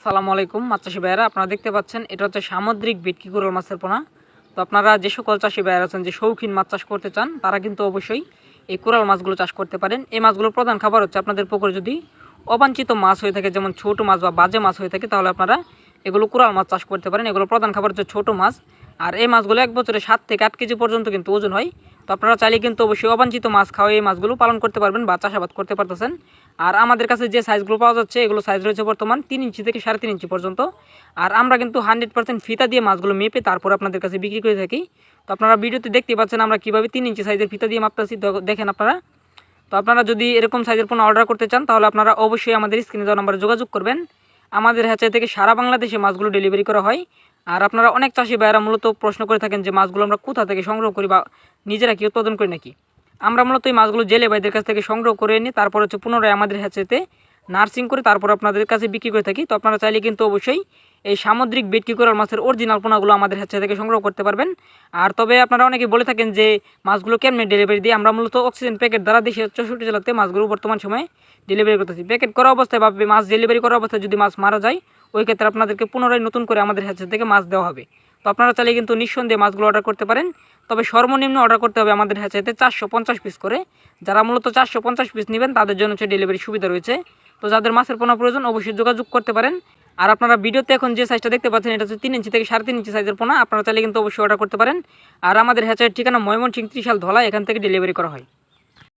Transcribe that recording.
সালামু আলাইকুম মাছ চাষি ভাইয়েরা, আপনারা দেখতে পাচ্ছেন এটা হচ্ছে সামুদ্রিক ভেটকি কোরাল মাছের পোনা। তো আপনারা যে সকল চাষি ভাইয়েরা আছেন যে শৌখিন মাছ চাষ করতে চান তারা কিন্তু অবশ্যই এই কোরাল মাছগুলো চাষ করতে পারেন। এই মাছগুলোর প্রধান খাবার হচ্ছে আপনাদের পুকুরে যদি অবাঞ্ছিত মাছ হয়ে থাকে, যেমন ছোট মাছ বা বাজে মাছ হয়ে থাকে, তাহলে আপনারা এগুলো কোরাল মাছ চাষ করতে পারেন। এগুলো প্রধান খাবার হচ্ছে ছোট মাছ। আর এই মাছগুলো এক বছরে 7 থেকে 8 কেজি পর্যন্ত কিন্তু ওজন হয়। তো আপনারা চাইলে কিন্তু অবশ্যই অবাঞ্ছিত মাছ খাওয়া এই মাছগুলো পালন করতে পারবেন বা চাষাবাদ করতে পারতেছেন। আর আমাদের কাছে যে সাইজগুলো পাওয়া যাচ্ছে এগুলো সাইজ রয়েছে বর্তমান 3 ইঞ্চি থেকে 3.5 ইঞ্চি পর্যন্ত। আর আমরা কিন্তু 100% ফিতা দিয়ে মাছগুলো মেপে তারপর আপনাদের কাছে বিক্রি করে থাকি। তো আপনারা ভিডিওতে দেখতে পাচ্ছেন আমরা কীভাবে 3 ইঞ্চি সাইজের ফিতা দিয়ে মাপতেছি, দেখেন আপনারা। তো আপনারা যদি এরকম সাইজের পণ্য অর্ডার করতে চান তাহলে আপনারা অবশ্যই আমাদের স্ক্রিনে দেওয়া নাম্বারে যোগাযোগ করবেন। আমাদের হ্যাচারি থেকে সারা বাংলাদেশে মাছগুলো ডেলিভারি করা হয়। আর আপনারা অনেক চাষি ভাইয়েরা মূলত প্রশ্ন করে থাকেন যে মাছগুলো আমরা কোথা থেকে সংগ্রহ করি বা নিজেরা কি উৎপাদন করি নাকি। আমরা মূলত এই মাছগুলো জেলে ভাইদের কাছ থেকে সংগ্রহ করে নিয়ে তারপর হচ্ছে পুনরায় আমাদের হ্যাচারিতে নার্সিং করে তারপর আপনাদের কাছে বিক্রি করে থাকি। তো আপনারা চাইলে কিন্তু অবশ্যই এই সামুদ্রিক ভেটকি কোরাল মাছের অরিজিনাল পোনাগুলো আমাদের হ্যাচারি থেকে সংগ্রহ করতে পারবেন। আর তবে আপনারা অনেকে বলে থাকেন যে মাছগুলো কেমনে ডেলিভারি দিই। আমরা মূলত অক্সিজেন প্যাকেট দ্বারা দেশের 64 জেলাতে মাছগুলো বর্তমান সময়ে ডেলিভারি করতেছি। প্যাকেট করা অবস্থায় বা মাছ ডেলিভারি করা অবস্থায় যদি মাছ মারা যায়, ওই ক্ষেত্রে আপনাদেরকে পুনরায় নতুন করে আমাদের হ্যাচারি থেকে মাছ দেওয়া হবে। তো আপনারা চাইলে কিন্তু নিঃসন্দেহে মাছগুলো অর্ডার করতে পারেন। তবে সর্বনিম্ন অর্ডার করতে হবে আমাদের হ্যাচারিতে 450 পিস করে। যারা মূলত 450 পিস নেবেন তাদের জন্য হচ্ছে ডেলিভারি সুবিধা রয়েছে। তো যাদের মাছের পোনা প্রয়োজন অবশ্যই যোগাযোগ করতে পারেন। আর আপনারা ভিডিওতে এখন যে সাইজটা দেখতে পাচ্ছেন এটা হচ্ছে 3 ইঞ্চি থেকে 3.5 ইঞ্চি সাইজের পোনা। আপনারা চাইলে কিন্তু অবশ্যই অর্ডার করতে পারেন। আর আমাদের হ্যাচারির ঠিকানা ময়মনসিংহ ত্রিশাল ধলা, এখান থেকে ডেলিভারি করা হয়।